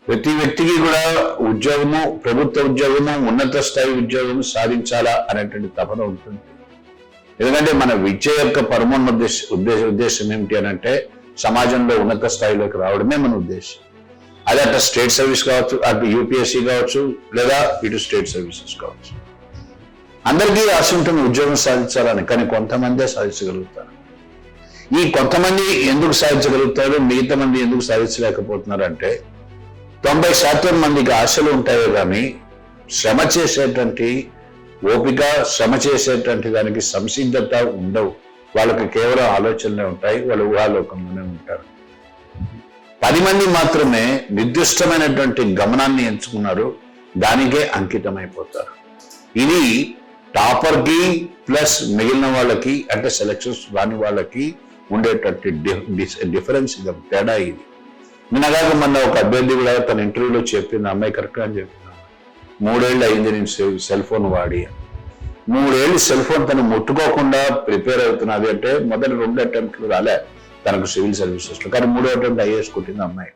ప్రతి వ్యక్తికి కూడా ఉద్యోగము, ప్రభుత్వ ఉద్యోగము, ఉన్నత స్థాయి ఉద్యోగము సాధించాలా అనేటువంటి తపన ఉంటుంది. ఎందుకంటే మన విద్య యొక్క పరమోన్నత ఉద్దేశం ఏమిటి అని అంటే సమాజంలో ఉన్నత స్థాయిలోకి రావడమే మన ఉద్దేశం. అది అటు స్టేట్ సర్వీస్ కావచ్చు, అటు యూపీఎస్సీ కావచ్చు, లేదా ఇటు స్టేట్ సర్వీసెస్ కావచ్చు. అందరికీ ఆశ ఉంటుంది ఉద్యోగం సాధించాలని, కానీ కొంతమందే సాధించగలుగుతారు. ఈ కొంతమంది ఎందుకు సాధించగలుగుతారు, మిగతా మంది ఎందుకు సాధించలేకపోతున్నారు అంటే 90% మందికి ఆశలు ఉంటాయో కానీ శ్రమ చేసేటువంటి ఓపిక, శ్రమ చేసేటువంటి దానికి సంసిద్ధత ఉండవు. వాళ్ళకి కేవలం ఆలోచనలే ఉంటాయి, వాళ్ళు ఊహాలోకంలోనే ఉంటారు. 10 మంది మాత్రమే నిర్దిష్టమైనటువంటి గమనాన్ని ఎంచుకున్నారు, దానికే అంకితమైపోతారు. ఇది టాపర్కి ప్లస్ మిగిలిన వాళ్ళకి అంటే సెలక్షన్స్ రాని వాళ్ళకి ఉండేటటువంటి డిఫరెన్స్, ఇది తేడా. ఇది నిన్నగాక మొన్న ఒక అభ్యర్థి కూడా తన ఇంటర్వ్యూలో చెప్పింది, అమ్మాయి కరెక్ట్గా అని చెప్పింది, 3 ఏళ్ళు అయింది నేను సెల్ ఫోన్ వాడి. 3 ఏళ్ళు సెల్ ఫోన్ తను ముట్టుకోకుండా ప్రిపేర్ అవుతున్నది అంటే మొదటి 2 అటెంప్ట్లు రాలే తనకు సివిల్ సర్వీసెస్లో, కానీ 3వ అటెంప్ట్ ఐఏఎస్ కొట్టింది అమ్మాయి.